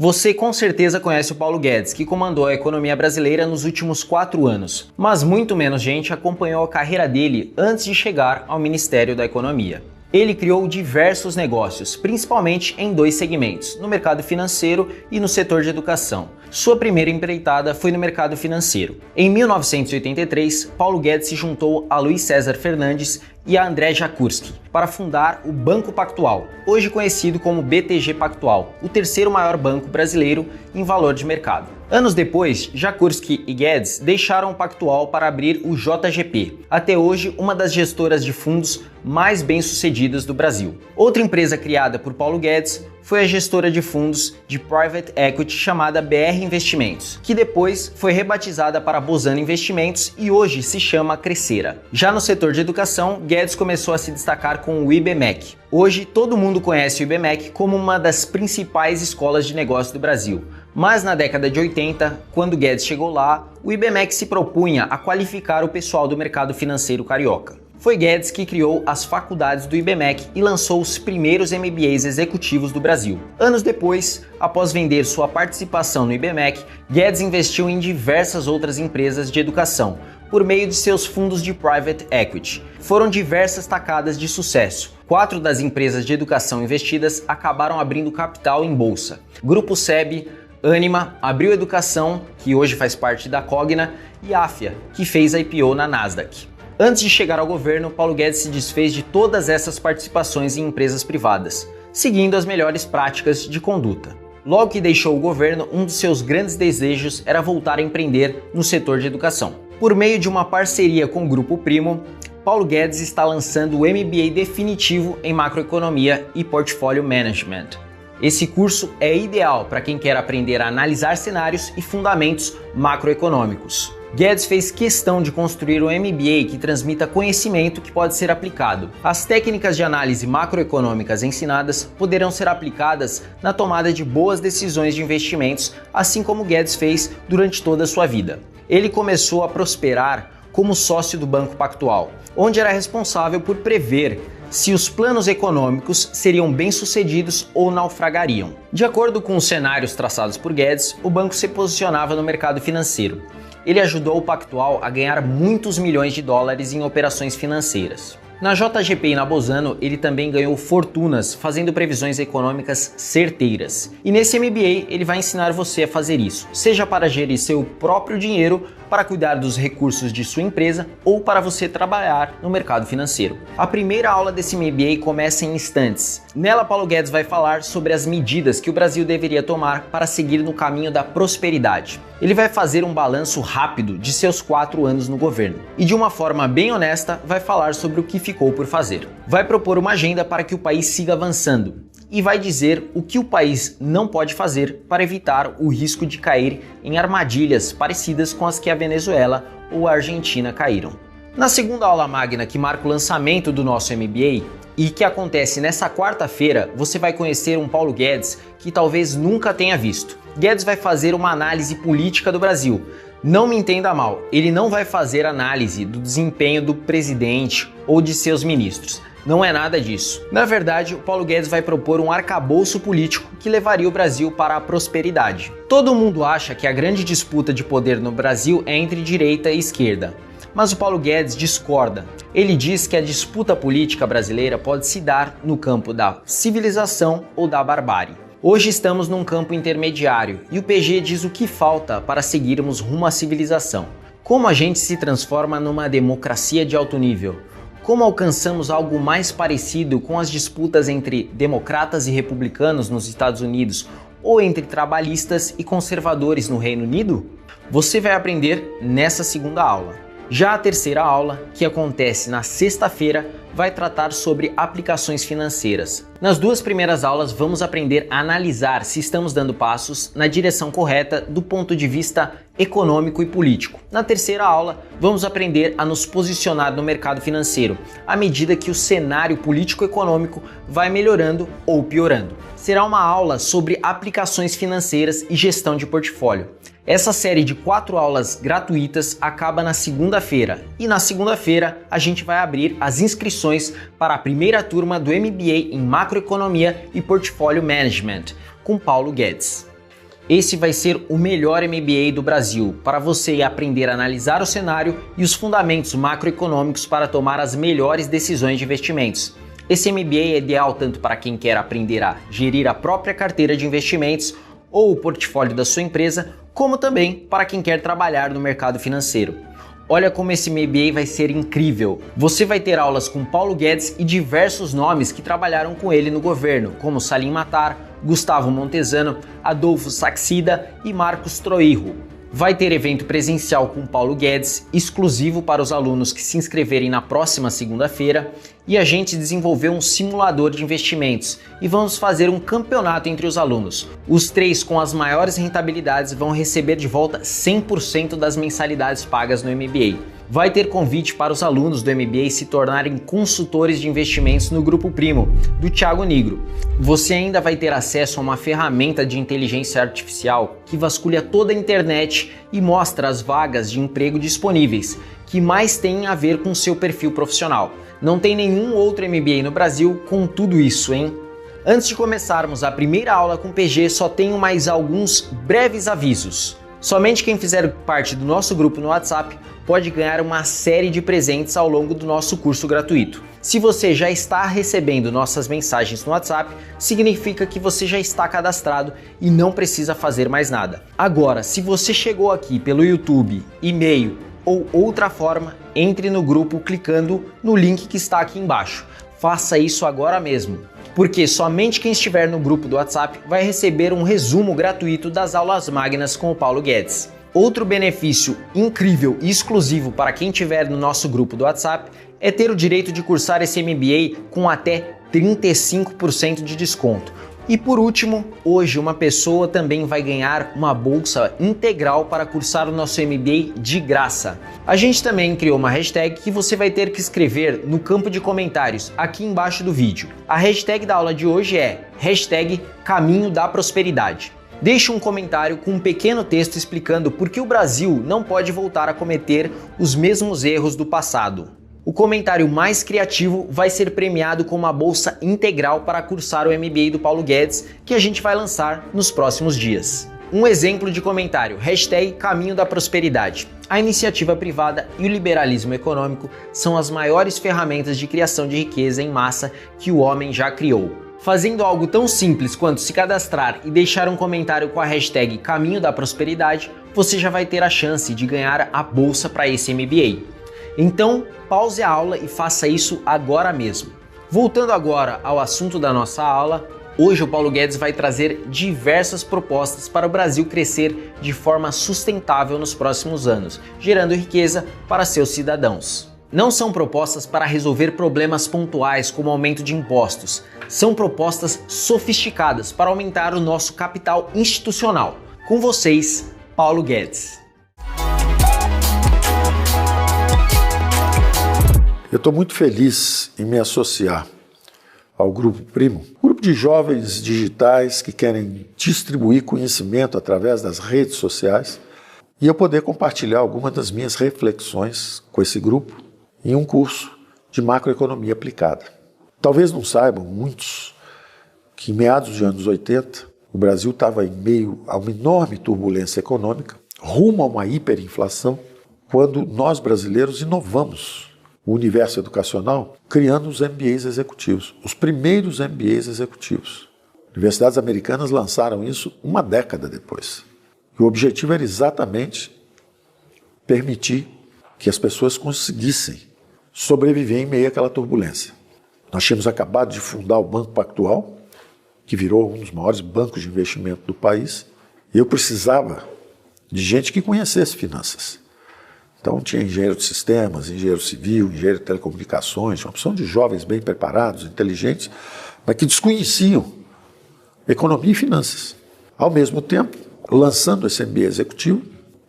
Você com certeza conhece o Paulo Guedes, que comandou a economia brasileira nos últimos 4 anos, mas muito menos gente acompanhou a carreira dele antes de chegar ao Ministério da Economia. Ele criou diversos negócios, principalmente em 2 segmentos, no mercado financeiro e no setor de educação. Sua primeira empreitada foi no mercado financeiro. Em 1983, Paulo Guedes se juntou a Luiz César Fernandes e a André Jakurski para fundar o Banco Pactual, hoje conhecido como BTG Pactual, o terceiro maior banco brasileiro em valor de mercado. Anos depois, Jakurski e Guedes deixaram o Pactual para abrir o JGP, até hoje uma das gestoras de fundos mais bem-sucedidas do Brasil. Outra empresa criada por Paulo Guedes foi a gestora de fundos de Private Equity chamada BR Investimentos, que depois foi rebatizada para Bozano Investimentos e hoje se chama Crescera. Já no setor de educação, Guedes começou a se destacar com o IBMEC. Hoje todo mundo conhece o IBMEC como uma das principais escolas de negócio do Brasil. Mas na década de 80, quando Guedes chegou lá, o IBMEC se propunha a qualificar o pessoal do mercado financeiro carioca. Foi Guedes que criou as faculdades do IBMEC e lançou os primeiros MBAs executivos do Brasil. Anos depois, após vender sua participação no IBMEC, Guedes investiu em diversas outras empresas de educação, por meio de seus fundos de Private Equity. Foram diversas tacadas de sucesso. 4 das empresas de educação investidas acabaram abrindo capital em bolsa. Grupo SEB, Ânima, Abril Educação, que hoje faz parte da Cogna, e Afya, que fez a IPO na Nasdaq. Antes de chegar ao governo, Paulo Guedes se desfez de todas essas participações em empresas privadas, seguindo as melhores práticas de conduta. Logo que deixou o governo, um dos seus grandes desejos era voltar a empreender no setor de educação. Por meio de uma parceria com o Grupo Primo, Paulo Guedes está lançando o MBA definitivo em macroeconomia e portfólio management. Esse curso é ideal para quem quer aprender a analisar cenários e fundamentos macroeconômicos. Guedes fez questão de construir um MBA que transmita conhecimento que pode ser aplicado. As técnicas de análise macroeconômicas ensinadas poderão ser aplicadas na tomada de boas decisões de investimentos, assim como Guedes fez durante toda a sua vida. Ele começou a prosperar como sócio do Banco Pactual, onde era responsável por prever se os planos econômicos seriam bem-sucedidos ou naufragariam. De acordo com os cenários traçados por Guedes, o banco se posicionava no mercado financeiro. Ele ajudou o Pactual a ganhar muitos milhões de dólares em operações financeiras. Na JGP e na Bozano, ele também ganhou fortunas fazendo previsões econômicas certeiras. E nesse MBA, ele vai ensinar você a fazer isso, seja para gerir seu próprio dinheiro, para cuidar dos recursos de sua empresa ou para você trabalhar no mercado financeiro. A primeira aula desse MBA começa em instantes. Nela, Paulo Guedes vai falar sobre as medidas que o Brasil deveria tomar para seguir no caminho da prosperidade. Ele vai fazer um balanço rápido de seus 4 anos no governo e, de uma forma bem honesta, vai falar sobre o que ficou por fazer. Vai propor uma agenda para que o país siga avançando e vai dizer o que o país não pode fazer para evitar o risco de cair em armadilhas parecidas com as que a Venezuela ou a Argentina caíram. Na segunda aula magna, que marca o lançamento do nosso MBA e que acontece nessa quarta-feira, você vai conhecer um Paulo Guedes que talvez nunca tenha visto. Guedes vai fazer uma análise política do Brasil. Não me entenda mal, ele não vai fazer análise do desempenho do presidente ou de seus ministros. Não é nada disso. Na verdade, o Paulo Guedes vai propor um arcabouço político que levaria o Brasil para a prosperidade. Todo mundo acha que a grande disputa de poder no Brasil é entre direita e esquerda. Mas o Paulo Guedes discorda. Ele diz que a disputa política brasileira pode se dar no campo da civilização ou da barbárie. Hoje estamos num campo intermediário e o PG diz o que falta para seguirmos rumo à civilização. Como a gente se transforma numa democracia de alto nível? Como alcançamos algo mais parecido com as disputas entre democratas e republicanos nos Estados Unidos ou entre trabalhistas e conservadores no Reino Unido? Você vai aprender nessa segunda aula. Já a terceira aula, que acontece na sexta-feira, vai tratar sobre aplicações financeiras. Nas 2 primeiras aulas, vamos aprender a analisar se estamos dando passos na direção correta do ponto de vista econômico e político. Na terceira aula, vamos aprender a nos posicionar no mercado financeiro, à medida que o cenário político-econômico vai melhorando ou piorando. Será uma aula sobre aplicações financeiras e gestão de portfólio. Essa série de 4 aulas gratuitas acaba na segunda-feira e na segunda-feira a gente vai abrir as inscrições para a primeira turma do MBA em Macroeconomia e Portfólio Management com Paulo Guedes. Esse vai ser o melhor MBA do Brasil para você aprender a analisar o cenário e os fundamentos macroeconômicos para tomar as melhores decisões de investimentos. Esse MBA é ideal tanto para quem quer aprender a gerir a própria carteira de investimentos ou o portfólio da sua empresa, como também para quem quer trabalhar no mercado financeiro. Olha como esse MBA vai ser incrível. Você vai ter aulas com Paulo Guedes e diversos nomes que trabalharam com ele no governo, como Salim Matar, Gustavo Montezano, Adolfo Saxida e Marcos Troirro. Vai ter evento presencial com Paulo Guedes, exclusivo para os alunos que se inscreverem na próxima segunda-feira, e a gente desenvolveu um simulador de investimentos e vamos fazer um campeonato entre os alunos. Os 3 com as maiores rentabilidades vão receber de volta 100% das mensalidades pagas no MBA. Vai ter convite para os alunos do MBA se tornarem consultores de investimentos no Grupo Primo, do Thiago Nigro. Você ainda vai ter acesso a uma ferramenta de inteligência artificial que vasculha toda a internet e mostra as vagas de emprego disponíveis, que mais têm a ver com seu perfil profissional. Não tem nenhum outro MBA no Brasil com tudo isso, hein? Antes de começarmos a primeira aula com PG, só tenho mais alguns breves avisos. Somente quem fizer parte do nosso grupo no WhatsApp pode ganhar uma série de presentes ao longo do nosso curso gratuito. Se você já está recebendo nossas mensagens no WhatsApp, significa que você já está cadastrado e não precisa fazer mais nada. Agora, se você chegou aqui pelo YouTube, e-mail ou outra forma, entre no grupo clicando no link que está aqui embaixo. Faça isso agora mesmo, porque somente quem estiver no grupo do WhatsApp vai receber um resumo gratuito das aulas magnas com o Paulo Guedes. Outro benefício incrível e exclusivo para quem estiver no nosso grupo do WhatsApp é ter o direito de cursar esse MBA com até 35% de desconto. E por último, hoje uma pessoa também vai ganhar uma bolsa integral para cursar o nosso MBA de graça. A gente também criou uma hashtag que você vai ter que escrever no campo de comentários aqui embaixo do vídeo. A hashtag da aula de hoje é #Caminho da Prosperidade. Deixe um comentário com um pequeno texto explicando por que o Brasil não pode voltar a cometer os mesmos erros do passado. O comentário mais criativo vai ser premiado com uma bolsa integral para cursar o MBA do Paulo Guedes, que a gente vai lançar nos próximos dias. Um exemplo de comentário, #Caminho da Prosperidade. A iniciativa privada e o liberalismo econômico são as maiores ferramentas de criação de riqueza em massa que o homem já criou. Fazendo algo tão simples quanto se cadastrar e deixar um comentário com a #Caminho da Prosperidade, você já vai ter a chance de ganhar a bolsa para esse MBA. Então, pause a aula e faça isso agora mesmo. Voltando agora ao assunto da nossa aula, hoje o Paulo Guedes vai trazer diversas propostas para o Brasil crescer de forma sustentável nos próximos anos, gerando riqueza para seus cidadãos. Não são propostas para resolver problemas pontuais como aumento de impostos, são propostas sofisticadas para aumentar o nosso capital institucional. Com vocês, Paulo Guedes. Eu estou muito feliz em me associar ao Grupo Primo, grupo de jovens digitais que querem distribuir conhecimento através das redes sociais, e eu poder compartilhar algumas das minhas reflexões com esse grupo em um curso de macroeconomia aplicada. Talvez não saibam muitos que em meados dos anos 80 o Brasil estava em meio a uma enorme turbulência econômica, rumo a uma hiperinflação, quando nós brasileiros inovamos o universo educacional, criando os MBAs executivos, os primeiros MBAs executivos. Universidades americanas lançaram isso uma década depois. E o objetivo era exatamente permitir que as pessoas conseguissem sobreviver em meio àquela turbulência. Nós tínhamos acabado de fundar o Banco Pactual, que virou um dos maiores bancos de investimento do país, e eu precisava de gente que conhecesse finanças. Então tinha engenheiro de sistemas, engenheiro civil, engenheiro de telecomunicações, uma opção de jovens bem preparados, inteligentes, mas que desconheciam economia e finanças. Ao mesmo tempo, lançando esse MBA executivo,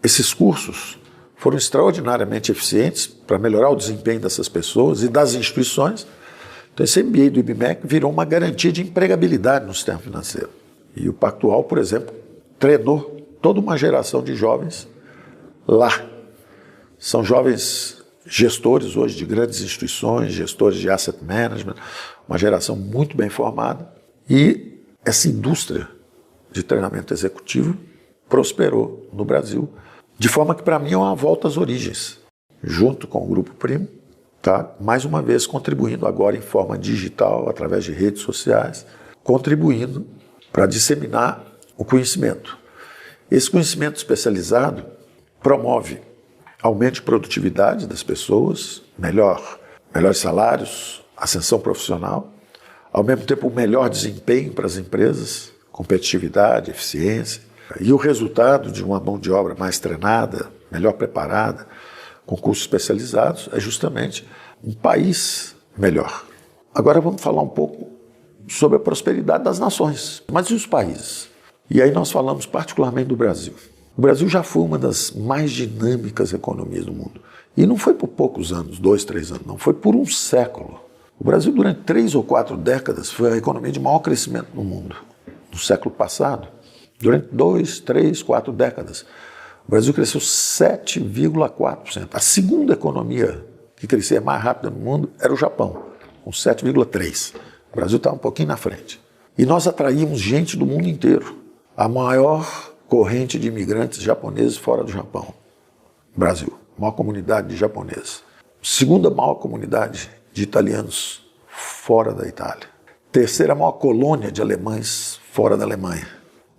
esses cursos foram extraordinariamente eficientes para melhorar o desempenho dessas pessoas e das instituições. Então esse MBA do IBMEC virou uma garantia de empregabilidade no sistema financeiro. E o Pactual, por exemplo, treinou toda uma geração de jovens lá. São jovens gestores hoje de grandes instituições, gestores de asset management, uma geração muito bem formada. E essa indústria de treinamento executivo prosperou no Brasil, de forma que para mim é uma volta às origens, junto com o Grupo Primo, tá? Mais uma vez contribuindo agora em forma digital, através de redes sociais, contribuindo para disseminar o conhecimento. Esse conhecimento especializado promove aumento de produtividade das pessoas, melhores salários, ascensão profissional, ao mesmo tempo um melhor desempenho para as empresas, competitividade, eficiência, e o resultado de uma mão de obra mais treinada, melhor preparada, com cursos especializados, é justamente um país melhor. Agora vamos falar um pouco sobre a prosperidade das nações. Mas e os países? E aí nós falamos particularmente do Brasil. O Brasil já foi uma das mais dinâmicas economias do mundo. E não foi por poucos anos, 2, 3 anos, não. Foi por um século. O Brasil, durante 3 ou 4 décadas, foi a economia de maior crescimento no mundo. No século passado, durante 2, 3, 4 décadas, o Brasil cresceu 7,4%. A segunda economia que crescia mais rápido no mundo era o Japão, com 7,3%. O Brasil está um pouquinho na frente. E nós atraímos gente do mundo inteiro. A maior corrente de imigrantes japoneses fora do Japão. Brasil, maior comunidade de japoneses. Segunda maior comunidade de italianos fora da Itália. Terceira maior colônia de alemães fora da Alemanha.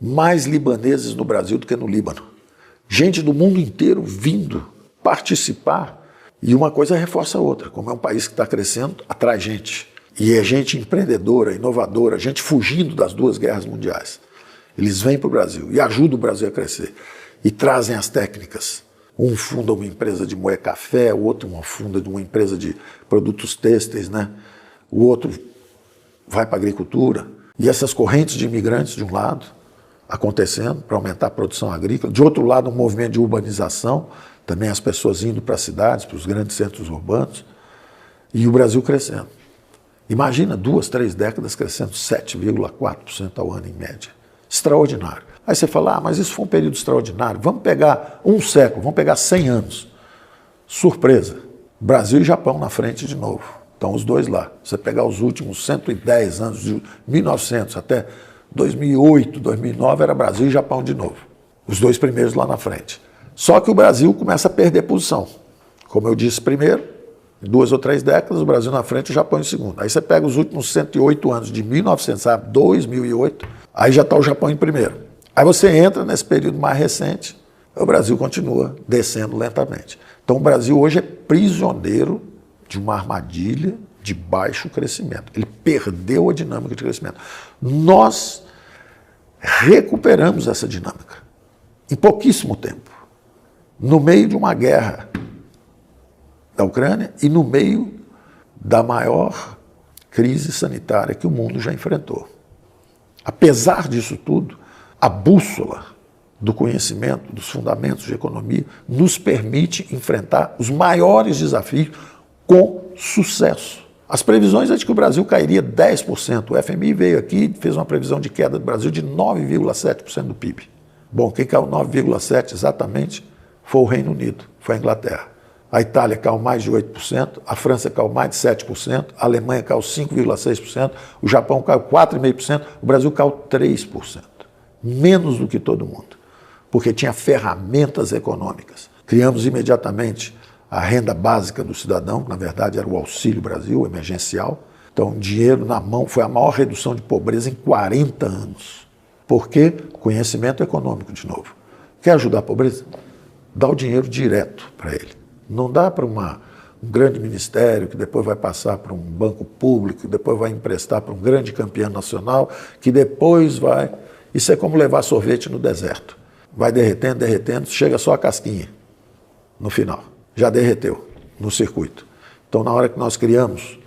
Mais libaneses no Brasil do que no Líbano. Gente do mundo inteiro vindo participar. E uma coisa reforça a outra. Como é um país que está crescendo, atrai gente. E é gente empreendedora, inovadora, gente fugindo das 2 guerras mundiais. Eles vêm para o Brasil e ajudam o Brasil a crescer. E trazem as técnicas. Um funda uma empresa de moer café, o outro funda de uma empresa de produtos têxteis, né? O outro vai para a agricultura. E essas correntes de imigrantes, de um lado, acontecendo para aumentar a produção agrícola. De outro lado, um movimento de urbanização, também as pessoas indo para as cidades, para os grandes centros urbanos. E o Brasil crescendo. Imagina 2, 3 décadas crescendo 7,4% ao ano em média. Extraordinário. Aí você fala, mas isso foi um período extraordinário. Vamos pegar um século, vamos pegar 100 anos. Surpresa. Brasil e Japão na frente de novo. Estão os dois lá. Você pegar os últimos 110 anos, de 1900 até 2008, 2009, era Brasil e Japão de novo. Os 2 primeiros lá na frente. Só que o Brasil começa a perder posição. Como eu disse primeiro, em 2 ou 3 décadas, o Brasil na frente e o Japão em segundo. Aí você pega os últimos 108 anos, de 1900 a 2008, aí já está o Japão em primeiro. Aí você entra nesse período mais recente, o Brasil continua descendo lentamente. Então o Brasil hoje é prisioneiro de uma armadilha de baixo crescimento. Ele perdeu a dinâmica de crescimento. Nós recuperamos essa dinâmica em pouquíssimo tempo, no meio de uma guerra da Ucrânia e no meio da maior crise sanitária que o mundo já enfrentou. Apesar disso tudo, a bússola do conhecimento, dos fundamentos de economia, nos permite enfrentar os maiores desafios com sucesso. As previsões é de que o Brasil cairia 10%. O FMI veio aqui e fez uma previsão de queda do Brasil de 9,7% do PIB. Bom, quem caiu 9,7% exatamente foi o Reino Unido, foi a Inglaterra. A Itália caiu mais de 8%, a França caiu mais de 7%, a Alemanha caiu 5,6%, o Japão caiu 4,5%, o Brasil caiu 3%. Menos do que todo mundo, porque tinha ferramentas econômicas. Criamos imediatamente a renda básica do cidadão, que na verdade era o Auxílio Brasil, emergencial. Então, dinheiro na mão foi a maior redução de pobreza em 40 anos. Por quê? Conhecimento econômico, de novo. Quer ajudar a pobreza? Dá o dinheiro direto para ele. Não dá para um grande ministério que depois vai passar para um banco público, que depois vai emprestar para um grande campeão nacional, que depois vai... Isso é como levar sorvete no deserto. Vai derretendo, derretendo, chega só a casquinha no final. Já derreteu no circuito. Então, na hora que nós criamos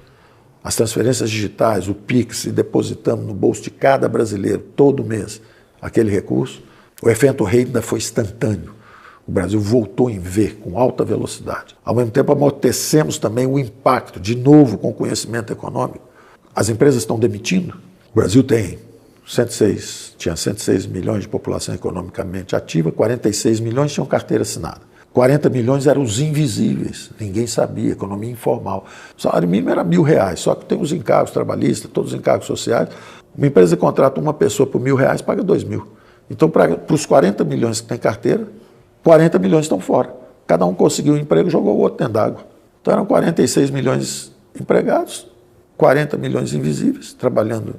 as transferências digitais, o Pix, e depositamos no bolso de cada brasileiro, todo mês, aquele recurso, o efeito renda foi instantâneo. O Brasil voltou em V, com alta velocidade. Ao mesmo tempo, amortecemos também o impacto, de novo, com conhecimento econômico. As empresas estão demitindo. O Brasil tinha 106 milhões de população economicamente ativa, 46 milhões tinham carteira assinada. 40 milhões eram os invisíveis, ninguém sabia, economia informal. O salário mínimo era R$1.000, só que tem os encargos trabalhistas, todos os encargos sociais. Uma empresa contrata uma pessoa por R$1.000, paga 2.000. Então, para os 40 milhões que tem carteira, 40 milhões estão fora. Cada um conseguiu um emprego e jogou o outro dentro d'água. Então, eram 46 milhões empregados, 40 milhões invisíveis, trabalhando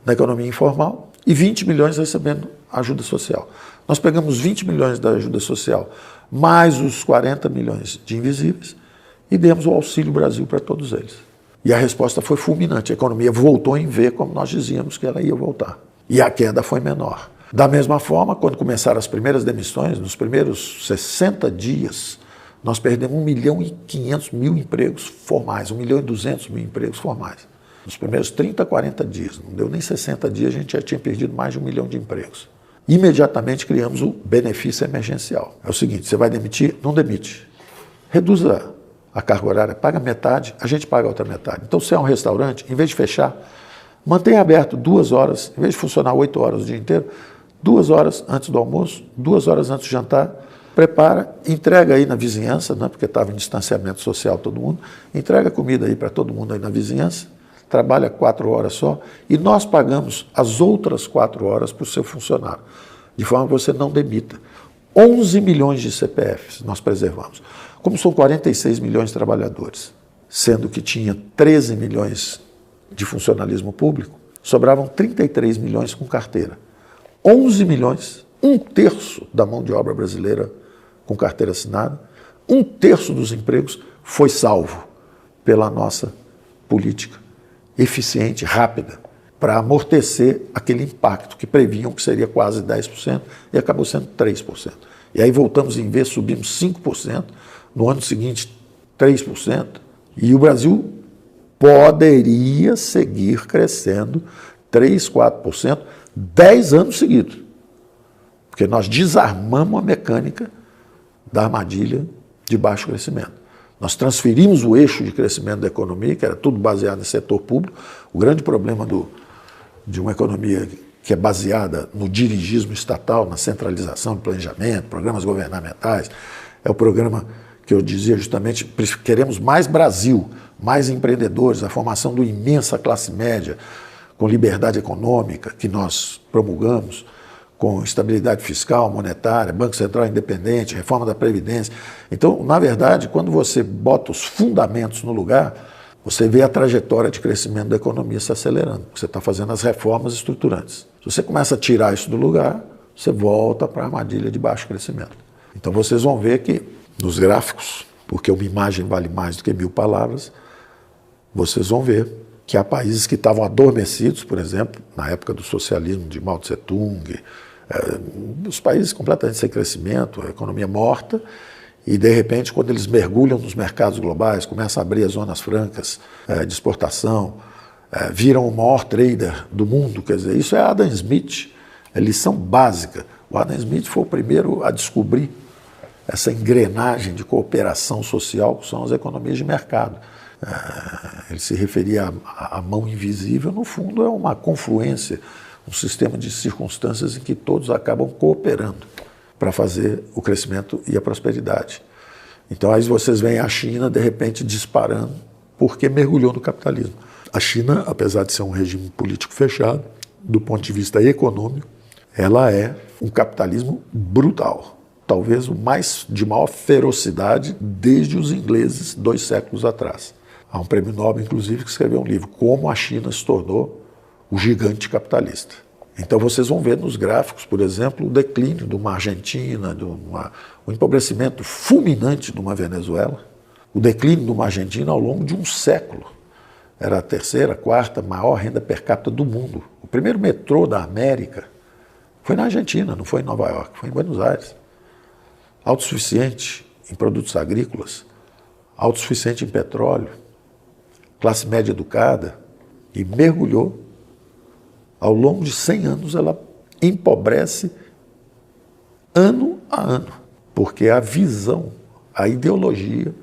na economia informal, e 20 milhões recebendo ajuda social. Nós pegamos 20 milhões da ajuda social, mais os 40 milhões de invisíveis, e demos o Auxílio Brasil para todos eles. E a resposta foi fulminante. A economia voltou em V, como nós dizíamos que ela ia voltar. E a queda foi menor. Da mesma forma, quando começaram as primeiras demissões, nos primeiros 60 dias, nós perdemos 1.500.000 empregos formais, 1.200.000 empregos formais. Nos primeiros 30, 40 dias, não deu nem 60 dias, a gente já tinha perdido mais de 1 milhão de empregos. Imediatamente criamos o benefício emergencial. É o seguinte, você vai demitir? Não demite. Reduza a carga horária, paga metade, a gente paga a outra metade. Então, se é um restaurante, em vez de fechar, mantenha aberto 2 horas, em vez de funcionar 8 horas o dia inteiro, 2 horas antes do almoço, 2 horas antes do jantar, prepara, entrega aí na vizinhança, né, porque estava em distanciamento social todo mundo, entrega comida aí para todo mundo aí na vizinhança, trabalha 4 horas só, e nós pagamos as outras 4 horas para o seu funcionário, de forma que você não demita. 11 milhões de CPFs nós preservamos. Como são 46 milhões de trabalhadores, sendo que tinha 13 milhões de funcionalismo público, sobravam 33 milhões com carteira. 11 milhões, 1/3 da mão de obra brasileira com carteira assinada, 1/3 dos empregos foi salvo pela nossa política eficiente, rápida, para amortecer aquele impacto que previam que seria quase 10% e acabou sendo 3%. E aí voltamos em vez, subimos 5%, no ano seguinte 3%, e o Brasil poderia seguir crescendo 3%, 4%, 10 anos seguidos. Porque nós desarmamos a mecânica da armadilha de baixo crescimento. Nós transferimos o eixo de crescimento da economia, que era tudo baseado em setor público. O grande problema de uma economia que é baseada no dirigismo estatal, na centralização do planejamento, programas governamentais, é o programa que eu dizia justamente, queremos mais Brasil, mais empreendedores, a formação de imensa classe média, com liberdade econômica, que nós promulgamos, com estabilidade fiscal, monetária, Banco Central independente, reforma da Previdência. Então, na verdade, quando você bota os fundamentos no lugar, você vê a trajetória de crescimento da economia se acelerando, porque você está fazendo as reformas estruturantes. Se você começa a tirar isso do lugar, você volta para a armadilha de baixo crescimento. Então, vocês vão ver que, nos gráficos, porque uma imagem vale mais do que 1000 palavras, vocês vão ver que há países que estavam adormecidos, por exemplo, na época do socialismo de Mao Tse-tung, os países completamente sem crescimento, a economia morta, e de repente, quando eles mergulham nos mercados globais, começam a abrir as zonas francas de exportação, viram o maior trader do mundo, quer dizer, isso é Adam Smith, é lição básica. O Adam Smith foi o primeiro a descobrir essa engrenagem de cooperação social que são as economias de mercado. Ele se referia à mão invisível, no fundo é uma confluência, um sistema de circunstâncias em que todos acabam cooperando para fazer o crescimento e a prosperidade. Então aí vocês veem a China de repente disparando porque mergulhou no capitalismo. A China, apesar de ser um regime político fechado, do ponto de vista econômico, ela é um capitalismo brutal. Talvez o de maior ferocidade desde os ingleses 2 séculos atrás. Há um prêmio Nobel, inclusive, que escreveu um livro, Como a China se tornou o gigante capitalista. Então vocês vão ver nos gráficos, por exemplo, o declínio de uma Argentina, o empobrecimento fulminante de uma Venezuela, o declínio de uma Argentina ao longo de um século. Era a 3ª, 4ª maior renda per capita do mundo. O primeiro metrô da América foi na Argentina, não foi em Nova York, foi em Buenos Aires. Autossuficiente em produtos agrícolas, autossuficiente em petróleo, classe média educada, e mergulhou. Ao longo de 100 anos, ela empobrece ano a ano, porque a visão, a ideologia,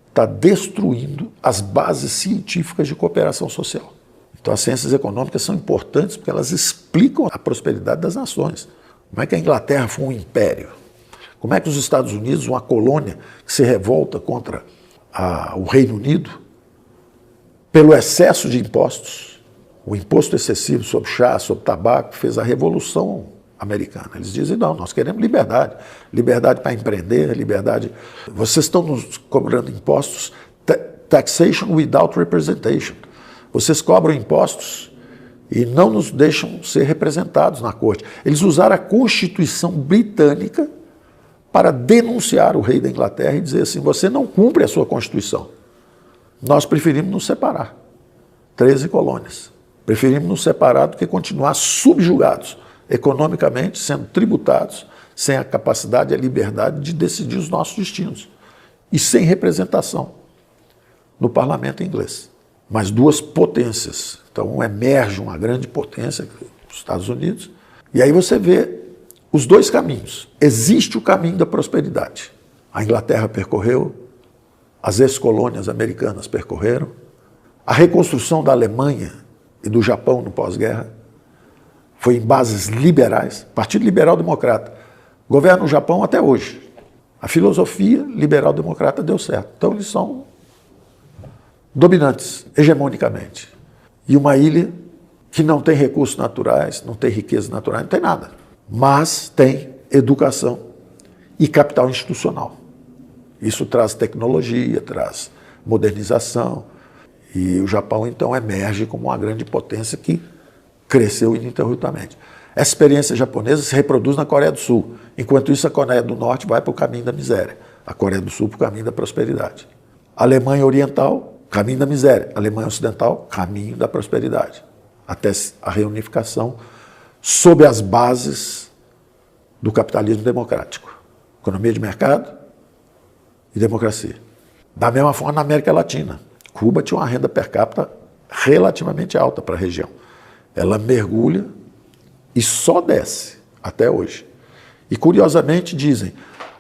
está destruindo as bases científicas de cooperação social. Então, as ciências econômicas são importantes porque elas explicam a prosperidade das nações. Como é que a Inglaterra foi um império? Como é que os Estados Unidos, uma colônia que se revolta contra o Reino Unido, pelo excesso de impostos, o imposto excessivo sobre chá, sobre tabaco, fez a revolução americana. Eles dizem, não, nós queremos liberdade. Liberdade para empreender, liberdade... Vocês estão nos cobrando impostos, taxation without representation. Vocês cobram impostos e não nos deixam ser representados na corte. Eles usaram a Constituição britânica para denunciar o rei da Inglaterra e dizer assim, você não cumpre a sua Constituição. Nós preferimos nos separar. 13 colônias. Preferimos nos separar do que continuar subjugados economicamente, sendo tributados, sem a capacidade e a liberdade de decidir os nossos destinos. E sem representação no parlamento inglês. Mas duas potências. Então emerge uma grande potência, os Estados Unidos, e aí você vê os dois caminhos. Existe o caminho da prosperidade. A Inglaterra percorreu, as ex-colônias americanas percorreram, a reconstrução da Alemanha e do Japão no pós-guerra foi em bases liberais, Partido Liberal Democrata, governa o Japão até hoje. A filosofia liberal-democrata deu certo. Então eles são dominantes, hegemonicamente. E uma ilha que não tem recursos naturais, não tem riqueza natural, não tem nada. Mas tem educação e capital institucional. Isso traz tecnologia, traz modernização. E o Japão, então, emerge como uma grande potência que cresceu ininterruptamente. Essa experiência japonesa se reproduz na Coreia do Sul. Enquanto isso, a Coreia do Norte vai para o caminho da miséria. A Coreia do Sul para o caminho da prosperidade. A Alemanha Oriental, caminho da miséria. A Alemanha Ocidental, caminho da prosperidade. Até a reunificação sob as bases do capitalismo democrático. Economia de mercado e democracia. Da mesma forma, na América Latina. Cuba tinha uma renda per capita relativamente alta para a região. Ela mergulha e só desce até hoje. E, curiosamente, dizem,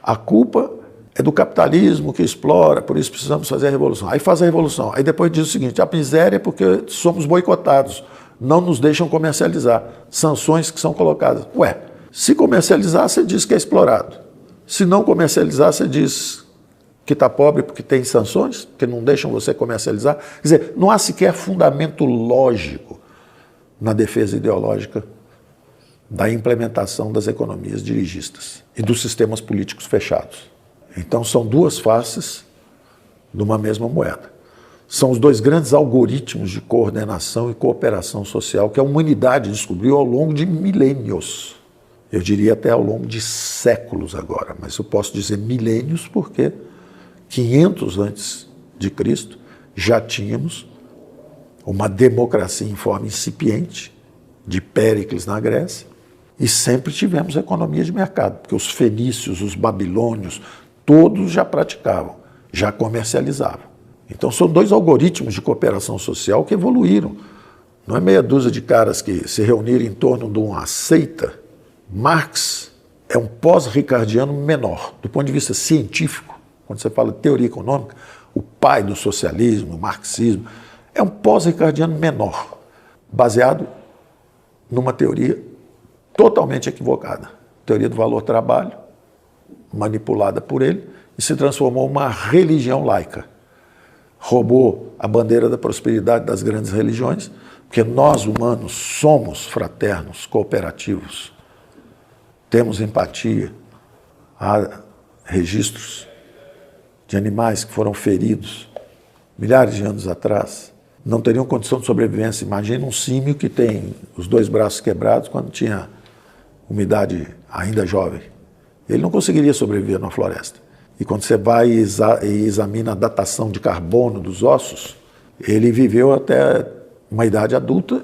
a culpa é do capitalismo que explora, por isso precisamos fazer a revolução. Aí faz a revolução. Aí depois diz o seguinte, a miséria é porque somos boicotados, não nos deixam comercializar. Sanções que são colocadas. Ué, se comercializar, você diz que é explorado. Se não comercializar, você diz que está pobre porque tem sanções, porque não deixam você comercializar. Quer dizer, não há sequer fundamento lógico na defesa ideológica da implementação das economias dirigistas e dos sistemas políticos fechados. Então são duas faces de uma mesma moeda. São os dois grandes algoritmos de coordenação e cooperação social que a humanidade descobriu ao longo de milênios. Eu diria até ao longo de séculos agora, mas eu posso dizer milênios porque 500 antes de Cristo já tínhamos uma democracia em forma incipiente, de Péricles na Grécia, e sempre tivemos economia de mercado, porque os fenícios, os babilônios, todos já praticavam, já comercializavam. Então são dois algoritmos de cooperação social que evoluíram. Não é meia dúzia de caras que se reuniram em torno de uma seita. Marx é um pós-ricardiano menor, do ponto de vista científico. Quando você fala de teoria econômica, o pai do socialismo, o marxismo, é um pós-ricardiano menor, baseado numa teoria totalmente equivocada. Teoria do valor-trabalho, manipulada por ele, e se transformou numa religião laica. Roubou a bandeira da prosperidade das grandes religiões, porque nós, humanos, somos fraternos, cooperativos, temos empatia. Há registros de animais que foram feridos milhares de anos atrás, não teriam condição de sobrevivência. Imagina um símio que tem os dois braços quebrados quando tinha umidade ainda jovem. Ele não conseguiria sobreviver na floresta. E quando você vai e examina a datação de carbono dos ossos, ele viveu até uma idade adulta,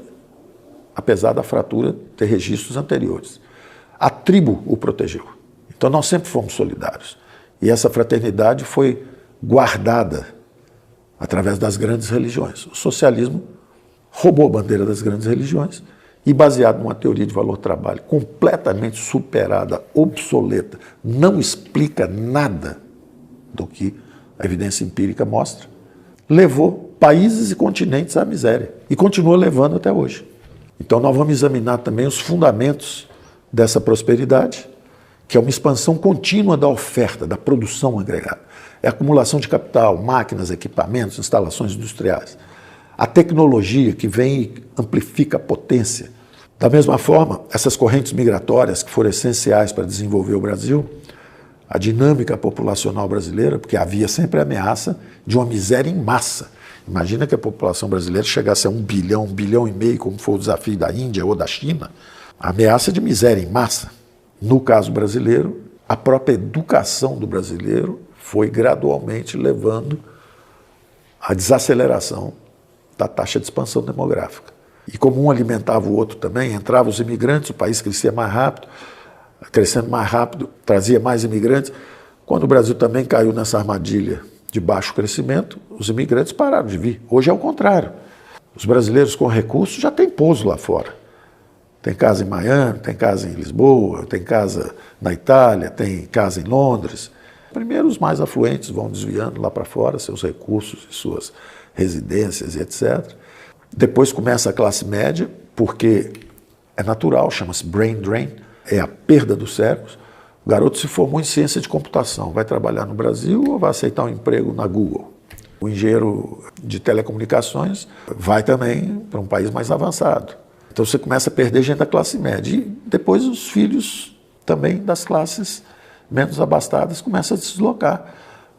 apesar da fratura ter registros anteriores. A tribo o protegeu. Então nós sempre fomos solidários. E essa fraternidade foi guardada através das grandes religiões. O socialismo roubou a bandeira das grandes religiões e, baseado numa teoria de valor-trabalho completamente superada, obsoleta, não explica nada do que a evidência empírica mostra, levou países e continentes à miséria e continua levando até hoje. Então nós vamos examinar também os fundamentos dessa prosperidade, que é uma expansão contínua da oferta, da produção agregada. É a acumulação de capital, máquinas, equipamentos, instalações industriais. A tecnologia que vem e amplifica a potência Da mesma forma, essas correntes migratórias que foram essenciais para desenvolver o Brasil, a dinâmica populacional brasileira, porque havia sempre a ameaça de uma miséria em massa. Imagina que a população brasileira chegasse a 1 bilhão e meio, como foi o desafio da Índia ou da China, a ameaça de miséria em massa. No caso brasileiro, a própria educação do brasileiro foi gradualmente levando à desaceleração da taxa de expansão demográfica. E como um alimentava o outro também, entravam os imigrantes, o país crescia mais rápido, crescendo mais rápido, trazia mais imigrantes. Quando o Brasil também caiu nessa armadilha de baixo crescimento, os imigrantes pararam de vir. Hoje é o contrário. Os brasileiros com recursos já têm pouso lá fora. Tem casa em Miami, tem casa em Lisboa, tem casa na Itália, tem casa em Londres. Primeiro os mais afluentes vão desviando lá para fora seus recursos e suas residências e etc. Depois começa a classe média, porque é natural, chama-se brain drain, é a perda dos cérebros. O garoto se formou em ciência de computação, vai trabalhar no Brasil ou vai aceitar um emprego na Google? O engenheiro de telecomunicações vai também para um país mais avançado. Então você começa a perder gente da classe média. E depois os filhos também das classes menos abastadas começam a se deslocar.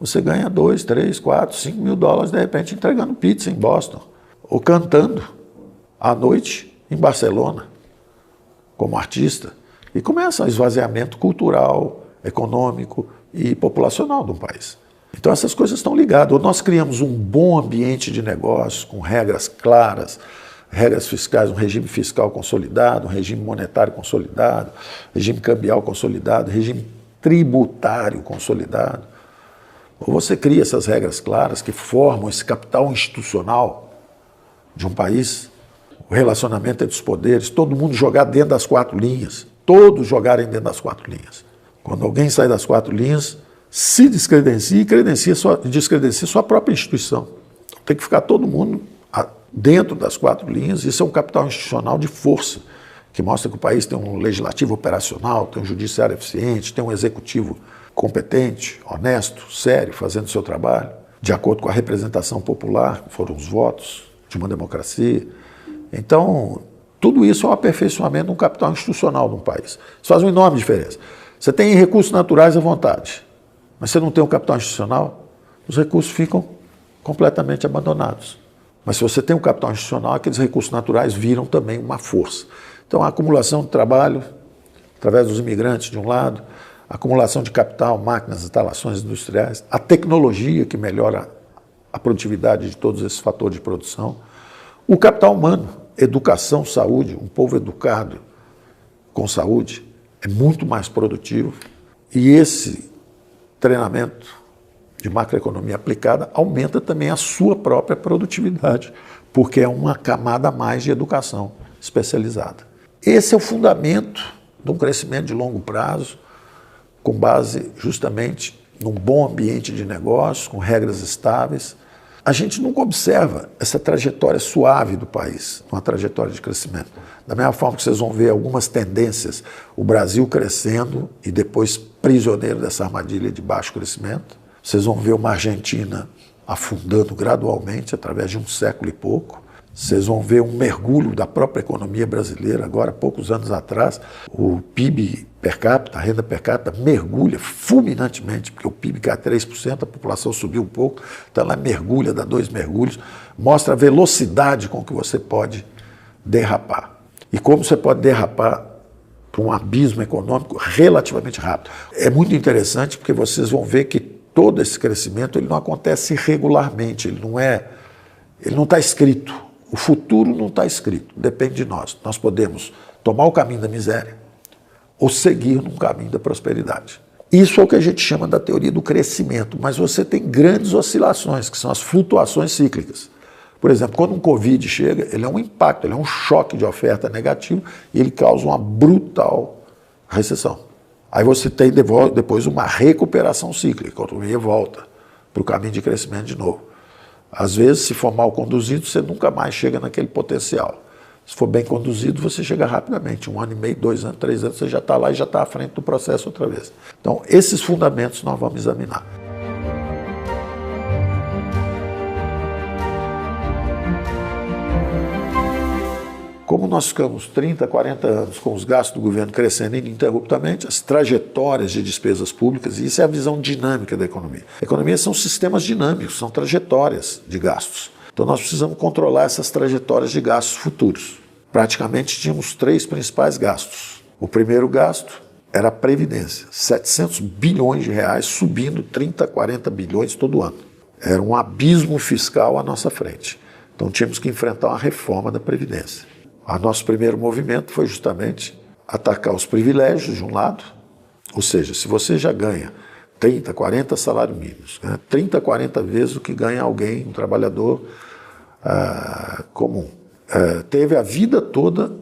Você ganha 2, 3, 4, 5 mil dólares de repente entregando pizza em Boston. Ou cantando à noite em Barcelona como artista. E começa o esvaziamento cultural, econômico e populacional de um país. Então essas coisas estão ligadas. Ou nós criamos um bom ambiente de negócios, com regras claras, regras fiscais, um regime fiscal consolidado, um regime monetário consolidado, regime cambial consolidado, regime tributário consolidado. Ou você cria essas regras claras que formam esse capital institucional de um país, o relacionamento entre os poderes, todo mundo jogar dentro das 4 linhas. Todos jogarem dentro das 4 linhas. Quando alguém sai das 4 linhas, se descredencia e descredencia sua própria instituição. Tem que ficar todo mundo dentro das 4 linhas. Isso é um capital institucional de força, que mostra que o país tem um legislativo operacional, tem um judiciário eficiente, tem um executivo competente, honesto, sério, fazendo o seu trabalho, de acordo com a representação popular, foram os votos de uma democracia. Então, tudo isso é um aperfeiçoamento de um capital institucional de um país. Isso faz uma enorme diferença. Você tem recursos naturais à vontade, mas você não tem um capital institucional, os recursos ficam completamente abandonados. Mas se você tem um capital institucional, aqueles recursos naturais viram também uma força. Então, a acumulação de trabalho, através dos imigrantes de um lado, a acumulação de capital, máquinas, instalações industriais, a tecnologia que melhora a produtividade de todos esses fatores de produção, o capital humano, educação, saúde, um povo educado com saúde é muito mais produtivo e esse treinamento de macroeconomia aplicada aumenta também a sua própria produtividade, porque é uma camada a mais de educação especializada. Esse é o fundamento de um crescimento de longo prazo, com base justamente num bom ambiente de negócios, com regras estáveis. A gente nunca observa essa trajetória suave do país, uma trajetória de crescimento. Da mesma forma que vocês vão ver algumas tendências, o Brasil crescendo e depois prisioneiro dessa armadilha de baixo crescimento. Vocês vão ver uma Argentina afundando gradualmente através de um século e pouco. Vocês vão ver um mergulho da própria economia brasileira agora, poucos anos atrás. O PIB per capita, a renda per capita, mergulha fulminantemente, porque o PIB cai 3%, a população subiu um pouco, então ela mergulha, dá 2 mergulhos, mostra a velocidade com que você pode derrapar. E como você pode derrapar para um abismo econômico relativamente rápido. É muito interessante porque vocês vão ver que todo esse crescimento ele não acontece regularmente, ele não está escrito. O futuro não está escrito, depende de nós. Nós podemos tomar o caminho da miséria ou seguir num caminho da prosperidade. Isso é o que a gente chama da teoria do crescimento, mas você tem grandes oscilações, que são as flutuações cíclicas. Por exemplo, quando um Covid chega, ele é um impacto, ele é um choque de oferta negativo e ele causa uma brutal recessão. Aí você tem depois uma recuperação cíclica, a economia volta para o caminho de crescimento de novo. Às vezes, se for mal conduzido, você nunca mais chega naquele potencial. Se for bem conduzido, você chega rapidamente. 1 ano e meio, 2 anos, 3 anos, você já está lá e já está à frente do processo outra vez. Então, esses fundamentos nós vamos examinar. Como nós ficamos 30, 40 anos com os gastos do governo crescendo ininterruptamente, as trajetórias de despesas públicas, e isso é a visão dinâmica da economia. A economia são sistemas dinâmicos, são trajetórias de gastos. Então nós precisamos controlar essas trajetórias de gastos futuros. Praticamente tínhamos 3 principais gastos. O primeiro gasto era a Previdência, 700 bilhões de reais, subindo 30, 40 bilhões todo ano. Era um abismo fiscal à nossa frente. Então tínhamos que enfrentar uma reforma da Previdência. O nosso primeiro movimento foi justamente atacar os privilégios de um lado, ou seja, se você já ganha 30, 40 salários mínimos, 30, 40 vezes o que ganha alguém, um trabalhador comum. Teve a vida toda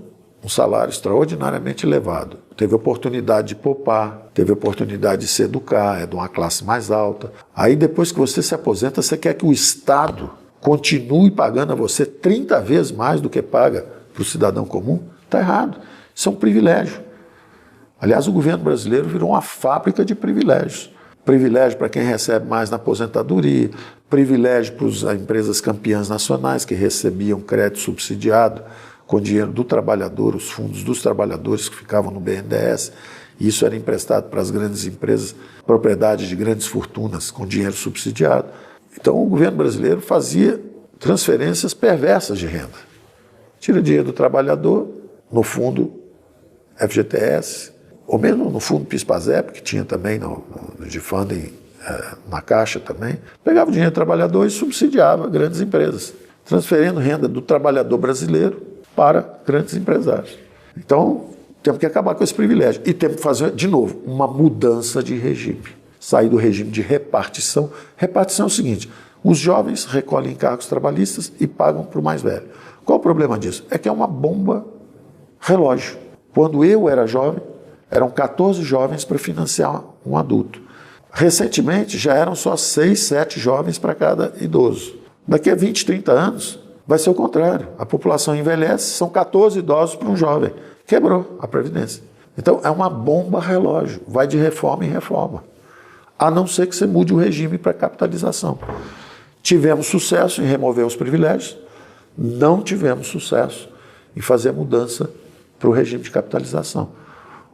um salário extraordinariamente elevado, teve oportunidade de poupar, teve oportunidade de se educar, é de uma classe mais alta. Aí depois que você se aposenta, você quer que o Estado continue pagando a você 30 vezes mais do que paga para o cidadão comum? Está errado. Isso é um privilégio. Aliás, o governo brasileiro virou uma fábrica de privilégios. Privilégio para quem recebe mais na aposentadoria, privilégio para as empresas campeãs nacionais que recebiam crédito subsidiado com dinheiro do trabalhador, os fundos dos trabalhadores que ficavam no BNDES. E isso era emprestado para as grandes empresas, propriedade de grandes fortunas com dinheiro subsidiado. Então o governo brasileiro fazia transferências perversas de renda. Tira dinheiro do trabalhador, no fundo FGTS, ou mesmo no fundo PIS/PASEP, que tinha também no de funding na Caixa também, pegava o dinheiro do trabalhador e subsidiava grandes empresas, transferindo renda do trabalhador brasileiro para grandes empresários. Então, temos que acabar com esse privilégio e temos que fazer, de novo, uma mudança de regime. Sair do regime de repartição. Repartição é o seguinte, os jovens recolhem encargos trabalhistas e pagam para o mais velho. Qual o problema disso? É que é uma bomba relógio. Quando eu era jovem, eram 14 jovens para financiar um adulto. Recentemente, já eram só 6, 7 jovens para cada idoso. Daqui a 20, 30 anos, vai ser o contrário. A população envelhece, são 14 idosos para um jovem. Quebrou a Previdência. Então, é uma bomba relógio. Vai de reforma em reforma. A não ser que você mude o regime para capitalização. Tivemos sucesso em remover os privilégios, não tivemos sucesso em fazer a mudança para o regime de capitalização.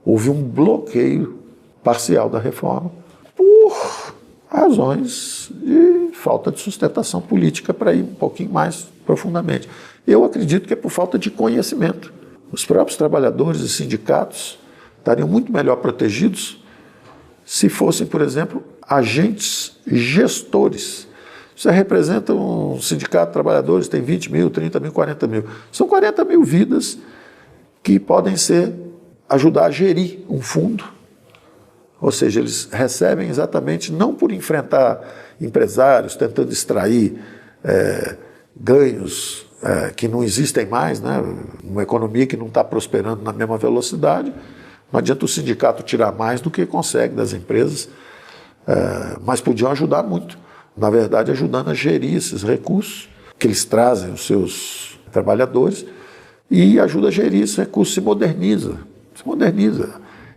Houve um bloqueio parcial da reforma por razões de falta de sustentação política, para ir um pouquinho mais profundamente. Eu acredito que é por falta de conhecimento. Os próprios trabalhadores e sindicatos estariam muito melhor protegidos se fossem, por exemplo, agentes gestores. Você representa um sindicato de trabalhadores, tem 20 mil, 30 mil, 40 mil. São 40 mil vidas que podem ajudar a gerir um fundo. Ou seja, eles recebem exatamente, não por enfrentar empresários, tentando extrair ganhos que não existem mais, né? Uma economia que não está prosperando na mesma velocidade. Não adianta o sindicato tirar mais do que consegue das empresas, mas podiam ajudar muito. Na verdade, ajudando a gerir esses recursos que eles trazem os seus trabalhadores e ajuda a gerir esse recurso, se moderniza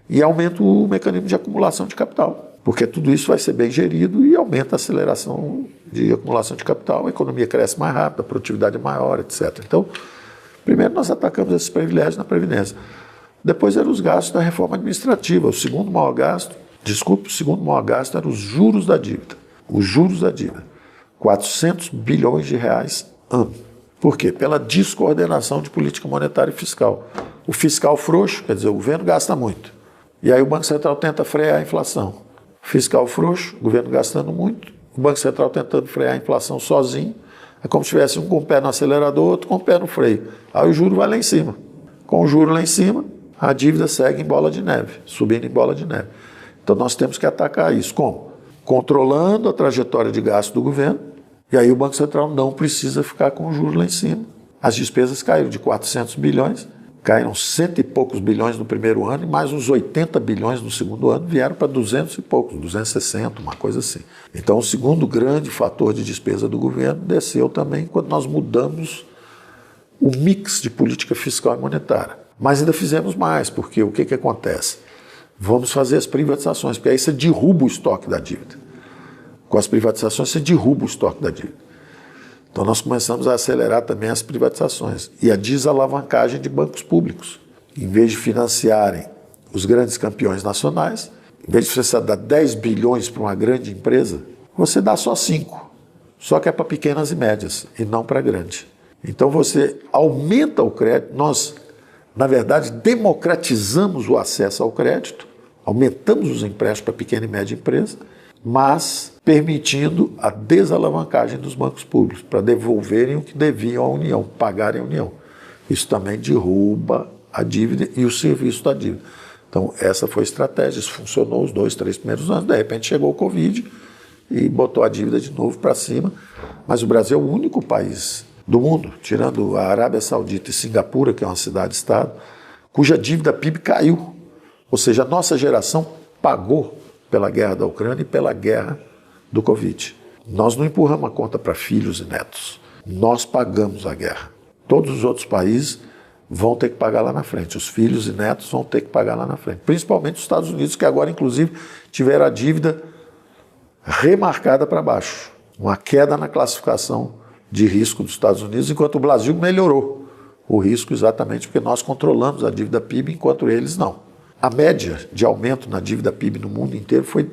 e aumenta o mecanismo de acumulação de capital, porque tudo isso vai ser bem gerido e aumenta a aceleração de acumulação de capital, a economia cresce mais rápido, a produtividade é maior, etc. Então, primeiro nós atacamos esses privilégios na Previdência. Depois eram os gastos da reforma administrativa. O segundo maior gasto eram os juros da dívida. Os juros da dívida, 400 bilhões de reais ano. Por quê? Pela descoordenação de política monetária e fiscal. O fiscal frouxo, quer dizer, o governo gasta muito. E aí o Banco Central tenta frear a inflação. Fiscal frouxo, o governo gastando muito, o Banco Central tentando frear a inflação sozinho. É como se tivesse um com o pé no acelerador, outro com o pé no freio. Aí o juro vai lá em cima. Com o juro lá em cima, a dívida segue em bola de neve, subindo em bola de neve. Então nós temos que atacar isso. Como? Controlando a trajetória de gasto do governo, e aí o Banco Central não precisa ficar com o juros lá em cima. As despesas caíram de 400 bilhões, caíram 100 e poucos bilhões no primeiro ano, e mais uns 80 bilhões no segundo ano, vieram para 200 e poucos, 260, uma coisa assim. Então o segundo grande fator de despesa do governo desceu também quando nós mudamos o mix de política fiscal e monetária. Mas ainda fizemos mais, porque o que acontece? Vamos fazer as privatizações, porque aí você derruba o estoque da dívida. Com as privatizações você derruba o estoque da dívida. Então nós começamos a acelerar também as privatizações e a desalavancagem de bancos públicos. Em vez de financiarem os grandes campeões nacionais, em vez de você dar 10 bilhões para uma grande empresa, você dá só 5. Só que é para pequenas e médias e não para grande. Então você aumenta o crédito, nós, na verdade, democratizamos o acesso ao crédito, aumentamos os empréstimos para pequena e média empresa, mas permitindo a desalavancagem dos bancos públicos para devolverem o que deviam à União, pagarem à União. Isso também derruba a dívida e o serviço da dívida. Então, essa foi a estratégia, isso funcionou os 2, 3 primeiros anos, de repente chegou o Covid e botou a dívida de novo para cima, mas o Brasil é o único país do mundo, tirando a Arábia Saudita e Singapura, que é uma cidade-estado, cuja dívida PIB caiu. Ou seja, a nossa geração pagou pela guerra da Ucrânia e pela guerra do Covid. Nós não empurramos a conta para filhos e netos. Nós pagamos a guerra. Todos os outros países vão ter que pagar lá na frente. Os filhos e netos vão ter que pagar lá na frente. Principalmente os Estados Unidos, que agora, inclusive, tiveram a dívida remarcada para baixo. Uma queda na classificação de risco dos Estados Unidos, enquanto o Brasil melhorou o risco exatamente porque nós controlamos a dívida PIB, enquanto eles não. A média de aumento na dívida PIB no mundo inteiro foi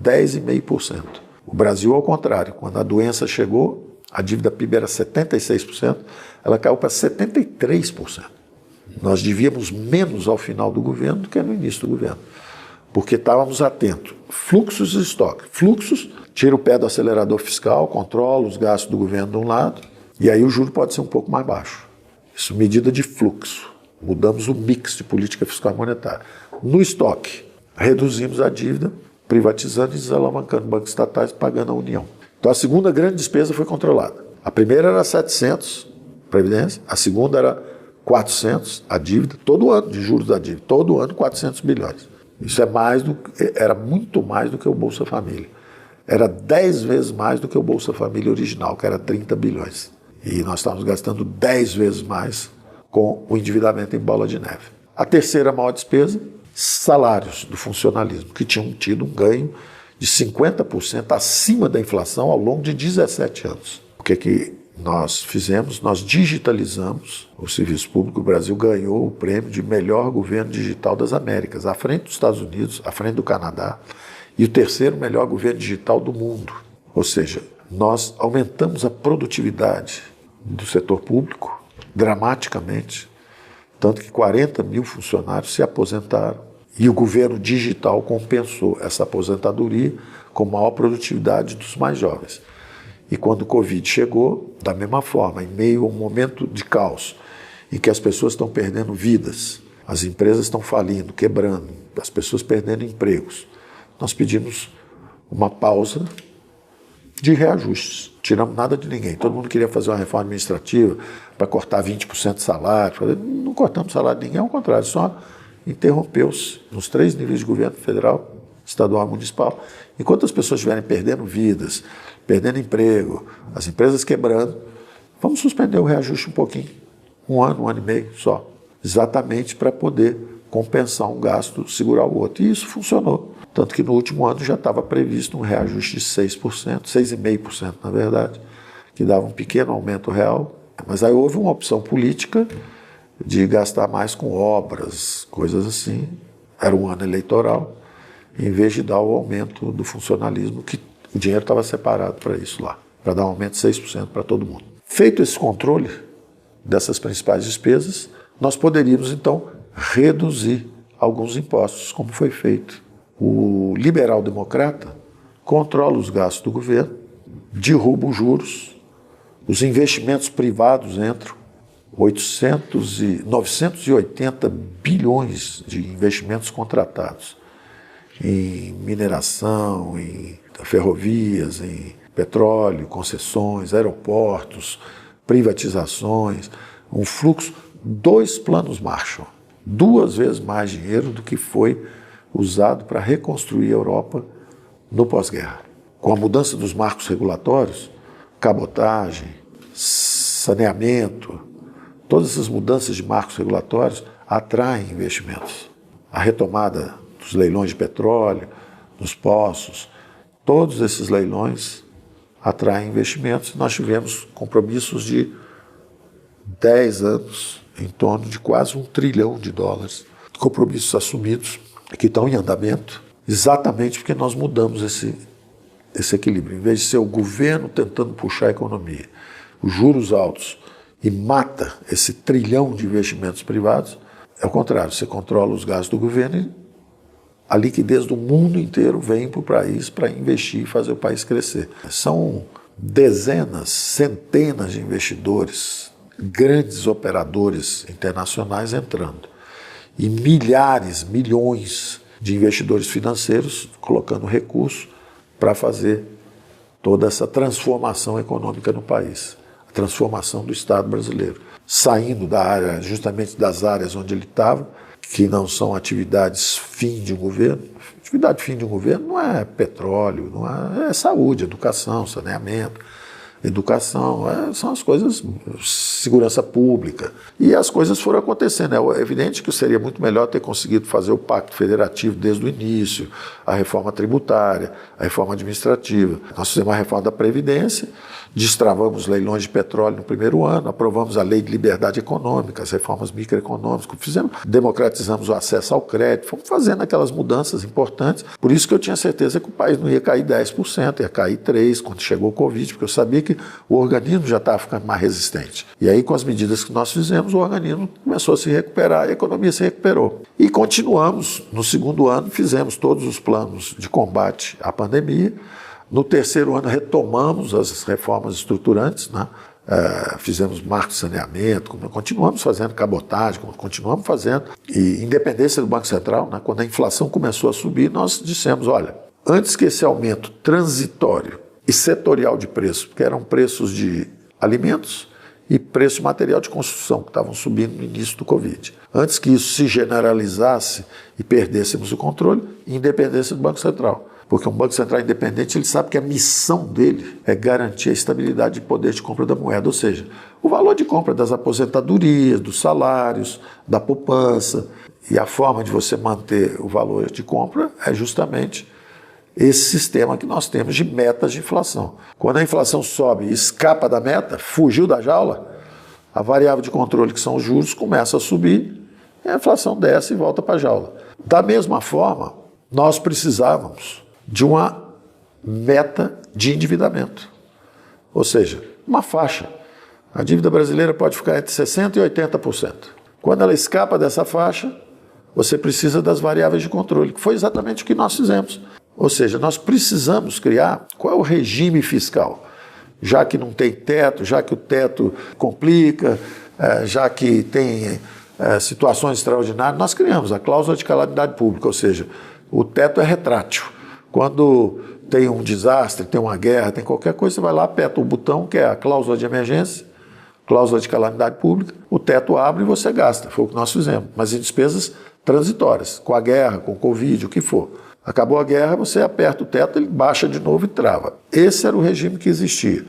10,5%. O Brasil, ao contrário, quando a doença chegou, a dívida PIB era 76%, ela caiu para 73%. Nós devíamos menos ao final do governo do que no início do governo, porque estávamos atentos. Fluxos e estoque. Fluxos, tira o pé do acelerador fiscal, controla os gastos do governo de um lado, e aí o juro pode ser um pouco mais baixo. Isso medida de fluxo. Mudamos o mix de política fiscal e monetária. No estoque, reduzimos a dívida, privatizando e desalavancando bancos estatais, pagando a União. Então a segunda grande despesa foi controlada. A primeira era 700, Previdência, a segunda era 400, a dívida, todo ano de juros da dívida, todo ano 400 bilhões. Isso era muito mais do que o Bolsa Família. Era 10 vezes mais do que o Bolsa Família original, que era 30 bilhões. E nós estávamos gastando 10 vezes mais com o endividamento em bola de neve. A terceira maior despesa, salários do funcionalismo, que tinham tido um ganho de 50% acima da inflação ao longo de 17 anos. O que nós fizemos? Nós digitalizamos o serviço público. O Brasil ganhou o prêmio de melhor governo digital das Américas, à frente dos Estados Unidos, à frente do Canadá, e o terceiro melhor governo digital do mundo. Ou seja, nós aumentamos a produtividade do setor público dramaticamente, tanto que 40 mil funcionários se aposentaram e o governo digital compensou essa aposentadoria com maior produtividade dos mais jovens. E quando o Covid chegou, da mesma forma, em meio a um momento de caos, em que as pessoas estão perdendo vidas, as empresas estão falindo, quebrando, as pessoas perdendo empregos, nós pedimos uma pausa de reajustes. Tiramos nada de ninguém. Todo mundo queria fazer uma reforma administrativa para cortar 20% de salário. Não cortamos salário de ninguém, ao contrário, só interrompeu-se nos 3 níveis de governo, federal, estadual e municipal. Enquanto as pessoas estiverem perdendo vidas, perdendo emprego, as empresas quebrando, vamos suspender o reajuste um pouquinho, um ano e meio só, exatamente para poder compensar um gasto, segurar o outro. E isso funcionou. Tanto que no último ano já estava previsto um reajuste de 6%, 6,5% na verdade, que dava um pequeno aumento real. Mas aí houve uma opção política de gastar mais com obras, coisas assim. Era um ano eleitoral, em vez de dar o aumento do funcionalismo, que o dinheiro estava separado para isso lá, para dar um aumento de 6% para todo mundo. Feito esse controle dessas principais despesas, nós poderíamos então reduzir alguns impostos, como foi feito. O liberal-democrata controla os gastos do governo, derruba os juros, os investimentos privados entram, 980 bilhões de investimentos contratados em mineração, em ferrovias, em petróleo, concessões, aeroportos, privatizações, um fluxo, 2 planos Marshall, 2 vezes mais dinheiro do que foi usado para reconstruir a Europa no pós-guerra. Com a mudança dos marcos regulatórios, cabotagem, saneamento, todas essas mudanças de marcos regulatórios atraem investimentos. A retomada dos leilões de petróleo, dos poços, todos esses leilões atraem investimentos. Nós tivemos compromissos de 10 anos, em torno de quase US$1 trilhão, compromissos assumidos que estão em andamento, exatamente porque nós mudamos esse equilíbrio. Em vez de ser o governo tentando puxar a economia, os juros altos, e mata esse trilhão de investimentos privados, é o contrário, você controla os gastos do governo e a liquidez do mundo inteiro vem para o país para investir e fazer o país crescer. São dezenas, centenas de investidores, grandes operadores internacionais entrando e milhares, milhões de investidores financeiros colocando recursos para fazer toda essa transformação econômica no país, a transformação do Estado brasileiro, saindo da área, justamente das áreas onde ele estava, que não são atividades fim de um governo. Atividade fim de um governo não é petróleo, é saúde, educação, saneamento, são as coisas, segurança pública. E as coisas foram acontecendo. É evidente que seria muito melhor ter conseguido fazer o Pacto Federativo desde o início, a reforma tributária, a reforma administrativa. Nós fizemos a reforma da Previdência, destravamos leilões de petróleo no primeiro ano, aprovamos a Lei de Liberdade Econômica, as reformas microeconômicas, democratizamos o acesso ao crédito, fomos fazendo aquelas mudanças importantes. Por isso que eu tinha certeza que o país não ia cair 10%, ia cair 3% quando chegou o Covid, porque eu sabia que o organismo já estava ficando mais resistente. E aí, com as medidas que nós fizemos, o organismo começou a se recuperar e a economia se recuperou. E continuamos, no segundo ano, fizemos todos os planos de combate à pandemia. No terceiro ano, retomamos as reformas estruturantes, né? Fizemos marco de saneamento, continuamos fazendo cabotagem, continuamos fazendo. E independência do Banco Central, né? Quando a inflação começou a subir, nós dissemos, olha, antes que esse aumento transitório e setorial de preço, que eram preços de alimentos e preço de material de construção, que estavam subindo no início do Covid. Antes que isso se generalizasse e perdêssemos o controle, independência do Banco Central. Porque um Banco Central independente, ele sabe que a missão dele é garantir a estabilidade de poder de compra da moeda, ou seja, o valor de compra das aposentadorias, dos salários, da poupança. E a forma de você manter o valor de compra é justamente esse sistema que nós temos de metas de inflação. Quando a inflação sobe e escapa da meta, fugiu da jaula, a variável de controle, que são os juros, começa a subir e a inflação desce e volta para a jaula. Da mesma forma, nós precisávamos de uma meta de endividamento, ou seja, uma faixa. A dívida brasileira pode ficar entre 60% e 80%. Quando ela escapa dessa faixa, você precisa das variáveis de controle, que foi exatamente o que nós fizemos. Ou seja, nós precisamos criar qual é o regime fiscal, já que não tem teto, já que o teto complica, já que tem situações extraordinárias, nós criamos a cláusula de calamidade pública, ou seja, o teto é retrátil. Quando tem um desastre, tem uma guerra, tem qualquer coisa, você vai lá, aperta o botão, que é a cláusula de emergência, cláusula de calamidade pública, o teto abre e você gasta, foi o que nós fizemos, mas em despesas transitórias, com a guerra, com o Covid, o que for. Acabou a guerra, você aperta o teto, ele baixa de novo e trava. Esse era o regime que existia.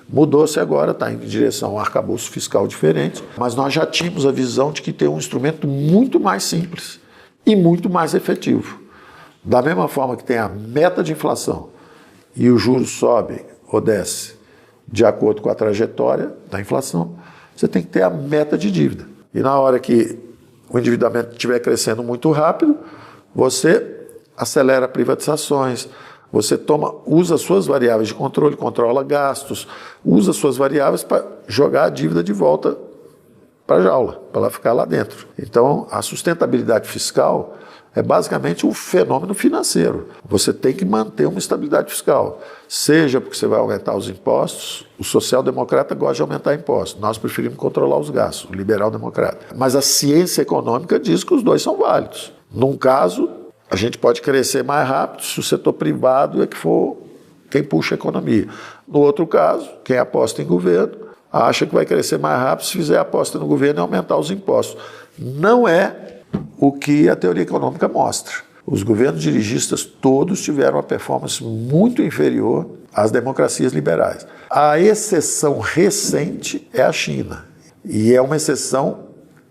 Mudou-se agora, está indo em direção a um arcabouço fiscal diferente, mas nós já tínhamos a visão de que tem um instrumento muito mais simples e muito mais efetivo. Da mesma forma que tem a meta de inflação e o juros sobe ou desce de acordo com a trajetória da inflação, você tem que ter a meta de dívida. E na hora que o endividamento estiver crescendo muito rápido, você acelera privatizações, você usa suas variáveis de controle, controla gastos, usa suas variáveis para jogar a dívida de volta para a jaula, para ela ficar lá dentro. Então, a sustentabilidade fiscal é basicamente um fenômeno financeiro. Você tem que manter uma estabilidade fiscal, seja porque você vai aumentar os impostos, o social-democrata gosta de aumentar impostos, nós preferimos controlar os gastos, o liberal-democrata. Mas a ciência econômica diz que os dois são válidos. Num caso, a gente pode crescer mais rápido se o setor privado é que for quem puxa a economia. No outro caso, quem aposta em governo acha que vai crescer mais rápido se fizer aposta no governo e aumentar os impostos. Não é o que a teoria econômica mostra. Os governos dirigistas todos tiveram uma performance muito inferior às democracias liberais. A exceção recente é a China. E é uma exceção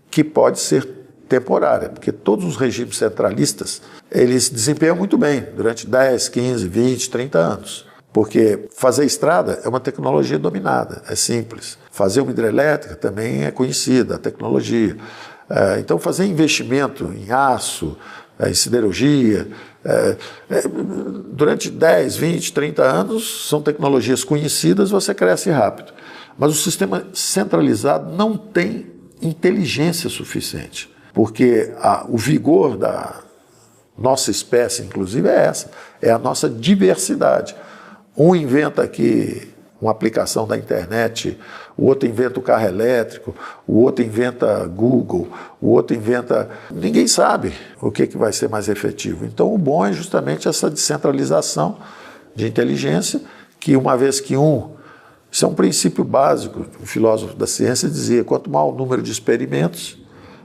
que pode ser temporária, porque todos os regimes centralistas, eles desempenham muito bem durante 10, 15, 20, 30 anos. Porque fazer estrada é uma tecnologia dominada, é simples. Fazer uma hidrelétrica também é conhecida, a tecnologia. Então, fazer investimento em aço, em siderurgia, durante 10, 20, 30 anos, são tecnologias conhecidas, você cresce rápido. Mas o sistema centralizado não tem inteligência suficiente, porque o vigor da nossa espécie, inclusive, é essa, é a nossa diversidade. Um inventa aqui uma aplicação da internet, o outro inventa o carro elétrico, o outro inventa Google, o outro inventa... Ninguém sabe o que vai ser mais efetivo. Então, o bom é justamente essa descentralização de inteligência, que uma vez que isso é um princípio básico, o filósofo da ciência dizia, quanto maior o número de experimentos,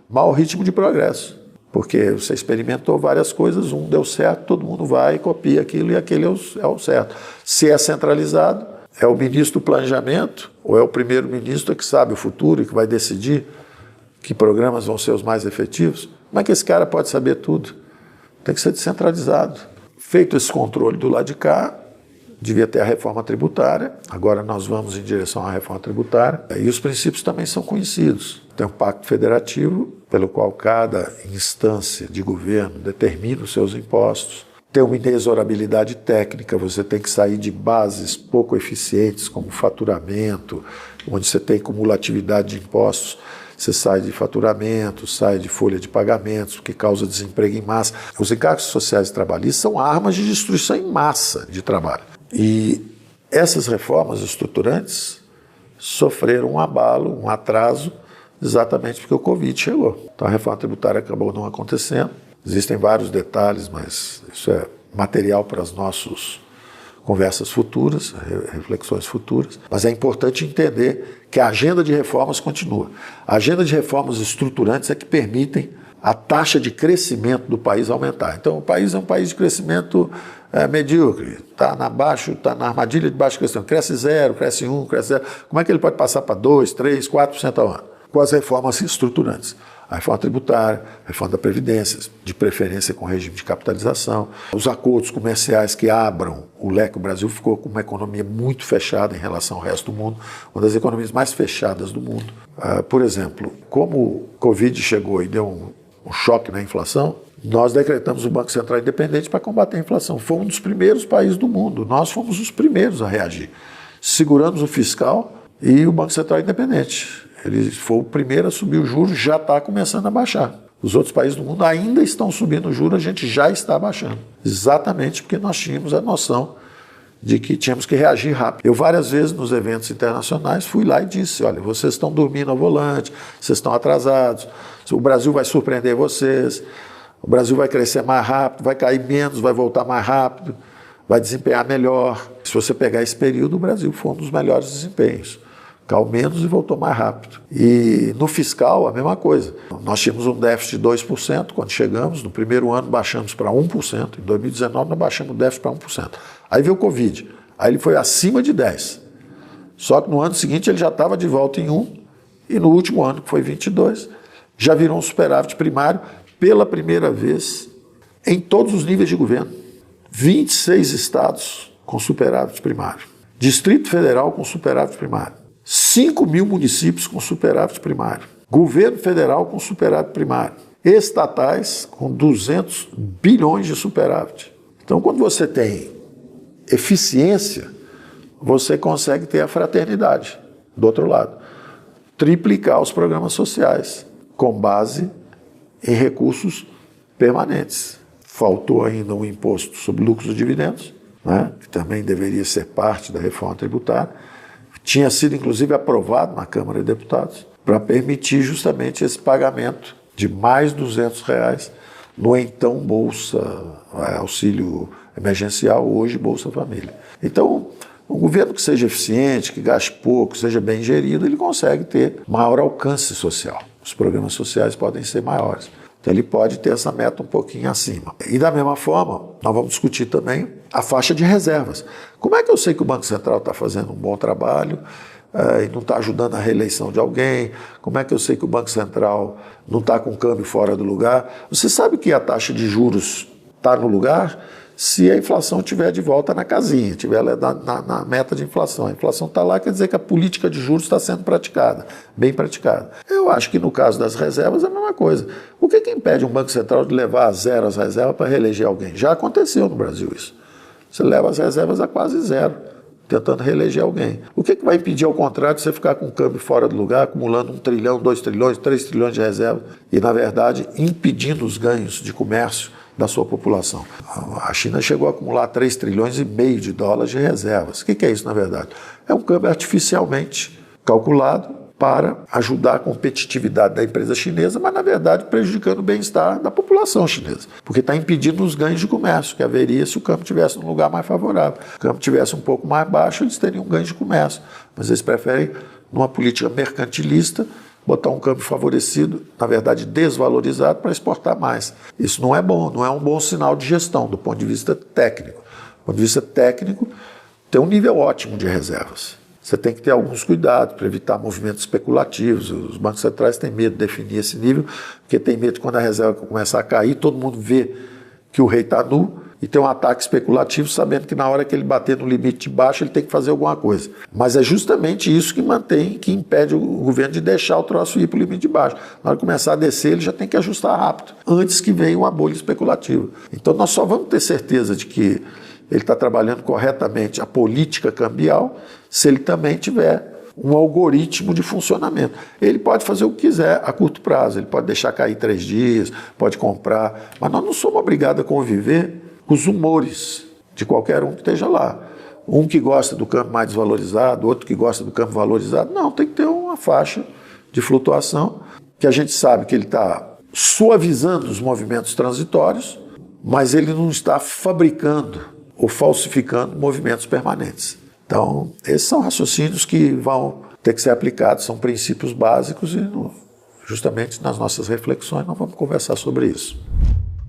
maior o ritmo de progresso. Porque você experimentou várias coisas, um deu certo, todo mundo vai e copia aquilo e aquele é o certo. Se é centralizado, é o ministro do planejamento ou é o primeiro-ministro que sabe o futuro e que vai decidir que programas vão ser os mais efetivos? Como é que esse cara pode saber tudo? Tem que ser descentralizado. Feito esse controle do lado de cá, devia ter a reforma tributária, agora nós vamos em direção à reforma tributária, e os princípios também são conhecidos. Tem um pacto federativo, pelo qual cada instância de governo determina os seus impostos. Tem uma inexorabilidade técnica, você tem que sair de bases pouco eficientes, como faturamento, onde você tem cumulatividade de impostos. Você sai de faturamento, sai de folha de pagamentos, o que causa desemprego em massa. Os encargos sociais e trabalhistas são armas de destruição em massa de trabalho. E essas reformas estruturantes sofreram um abalo, um atraso, exatamente porque o Covid chegou. Então a reforma tributária acabou não acontecendo. Existem vários detalhes, mas isso é material para as nossas conversas futuras, reflexões futuras. Mas é importante entender que a agenda de reformas continua. A agenda de reformas estruturantes é que permitem a taxa de crescimento do país aumentar. Então o país é um país de crescimento medíocre, está na armadilha de baixo crescimento, cresce 0, cresce 1, cresce 0. Como é que ele pode passar para 2, 3, 4% ao ano? Com as reformas estruturantes. A reforma tributária, a reforma da Previdência, de preferência com regime de capitalização, os acordos comerciais que abram o leque. O Brasil ficou com uma economia muito fechada em relação ao resto do mundo, uma das economias mais fechadas do mundo. Por exemplo, como o Covid chegou e deu um choque na inflação, nós decretamos o Banco Central independente para combater a inflação. Foi um dos primeiros países do mundo, nós fomos os primeiros a reagir. Seguramos o fiscal e o Banco Central independente. Ele foi o primeiro a subir o juros, já está começando a baixar. Os outros países do mundo ainda estão subindo o juros, a gente já está baixando. Exatamente porque nós tínhamos a noção de que tínhamos que reagir rápido. Eu várias vezes nos eventos internacionais fui lá e disse, olha, vocês estão dormindo ao volante, vocês estão atrasados, o Brasil vai surpreender vocês, o Brasil vai crescer mais rápido, vai cair menos, vai voltar mais rápido, vai desempenhar melhor. Se você pegar esse período, o Brasil foi um dos melhores desempenhos. Caiu menos e voltou mais rápido. E no fiscal, a mesma coisa. Nós tínhamos um déficit de 2% quando chegamos, no primeiro ano baixamos para 1%, em 2019 nós baixamos o déficit para 1%. Aí veio o Covid, aí ele foi acima de 10%. Só que no ano seguinte ele já estava de volta em 1%, e no último ano, que foi 22%, já virou um superávit primário pela primeira vez em todos os níveis de governo. 26 estados com superávit primário. Distrito Federal com superávit primário. 5 mil municípios com superávit primário. Governo federal com superávit primário. Estatais com 200 bilhões de superávit. Então, quando você tem eficiência, você consegue ter a fraternidade do outro lado. Triplicar os programas sociais com base em recursos permanentes. Faltou ainda um imposto sobre lucros e dividendos, né, que também deveria ser parte da reforma tributária. Tinha sido, inclusive, aprovado na Câmara de Deputados para permitir justamente esse pagamento de mais R$200 no então auxílio emergencial, hoje Bolsa Família. Então, um governo que seja eficiente, que gaste pouco, seja bem gerido, ele consegue ter maior alcance social. Os programas sociais podem ser maiores. Então ele pode ter essa meta um pouquinho acima. E da mesma forma, nós vamos discutir também a faixa de reservas. Como é que eu sei que o Banco Central está fazendo um bom trabalho e não está ajudando a reeleição de alguém? Como é que eu sei que o Banco Central não está com o câmbio fora do lugar? Você sabe que a taxa de juros está no lugar se a inflação estiver de volta na casinha, estiver na meta de inflação. A inflação está lá, quer dizer que a política de juros está sendo praticada, bem praticada. Eu acho que no caso das reservas é a mesma coisa. O que impede um Banco Central de levar a zero as reservas para reeleger alguém? Já aconteceu no Brasil isso. Você leva as reservas a quase zero, tentando reeleger alguém. O que vai impedir, ao contrário, de você ficar com o câmbio fora do lugar, acumulando 1 trilhão, 2 trilhões, 3 trilhões de reservas e, na verdade, impedindo os ganhos de comércio da sua população? A China chegou a acumular 3 trilhões e meio de dólares de reservas. O que é isso, na verdade? É um câmbio artificialmente calculado para ajudar a competitividade da empresa chinesa, mas, na verdade, prejudicando o bem-estar da população chinesa, porque está impedindo os ganhos de comércio, que haveria se o câmbio estivesse num lugar mais favorável. Se o câmbio estivesse um pouco mais baixo, eles teriam ganhos de comércio, mas eles preferem, numa política mercantilista, botar um câmbio favorecido, na verdade desvalorizado, para exportar mais. Isso não é bom, não é um bom sinal de gestão, do ponto de vista técnico. Do ponto de vista técnico, tem um nível ótimo de reservas. Você tem que ter alguns cuidados para evitar movimentos especulativos. Os bancos centrais têm medo de definir esse nível, porque tem medo de quando a reserva começar a cair, todo mundo vê que o rei está nu e tem um ataque especulativo, sabendo que na hora que ele bater no limite de baixo, ele tem que fazer alguma coisa. Mas é justamente isso que impede o governo de deixar o troço ir para o limite de baixo. Na hora de começar a descer, ele já tem que ajustar rápido, antes que venha uma bolha especulativa. Então nós só vamos ter certeza de que ele está trabalhando corretamente a política cambial se ele também tiver um algoritmo de funcionamento. Ele pode fazer o que quiser a curto prazo, ele pode deixar cair 3 dias, pode comprar, mas nós não somos obrigados a conviver com os humores de qualquer um que esteja lá. Um que gosta do câmbio mais desvalorizado, outro que gosta do câmbio valorizado. Não, tem que ter uma faixa de flutuação que a gente sabe que ele está suavizando os movimentos transitórios, mas ele não está fabricando ou falsificando movimentos permanentes. Então, esses são raciocínios que vão ter que ser aplicados, são princípios básicos e justamente nas nossas reflexões nós vamos conversar sobre isso.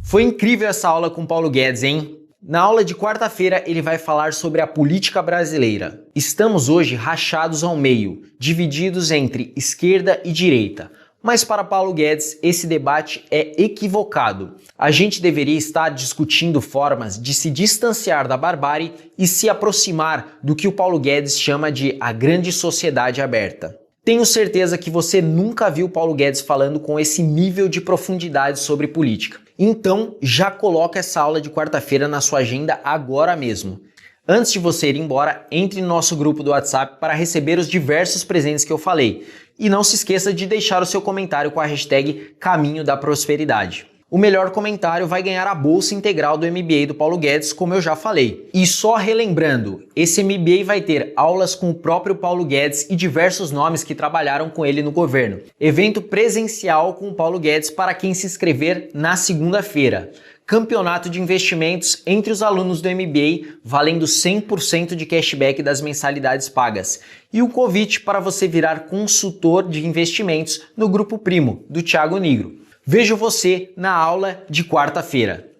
Foi incrível essa aula com Paulo Guedes, hein? Na aula de quarta-feira ele vai falar sobre a política brasileira. Estamos hoje rachados ao meio, divididos entre esquerda e direita. Mas para Paulo Guedes, esse debate é equivocado. A gente deveria estar discutindo formas de se distanciar da barbárie e se aproximar do que o Paulo Guedes chama de a grande sociedade aberta. Tenho certeza que você nunca viu Paulo Guedes falando com esse nível de profundidade sobre política. Então, já coloca essa aula de quarta-feira na sua agenda agora mesmo. Antes de você ir embora, entre no nosso grupo do WhatsApp para receber os diversos presentes que eu falei. E não se esqueça de deixar o seu comentário com a hashtag Caminho da Prosperidade. O melhor comentário vai ganhar a bolsa integral do MBA do Paulo Guedes, como eu já falei. E só relembrando, esse MBA vai ter aulas com o próprio Paulo Guedes e diversos nomes que trabalharam com ele no governo. Evento presencial com o Paulo Guedes para quem se inscrever na segunda-feira. Campeonato de investimentos entre os alunos do MBA, valendo 100% de cashback das mensalidades pagas. E o convite para você virar consultor de investimentos no Grupo Primo, do Thiago Nigro. Vejo você na aula de quarta-feira.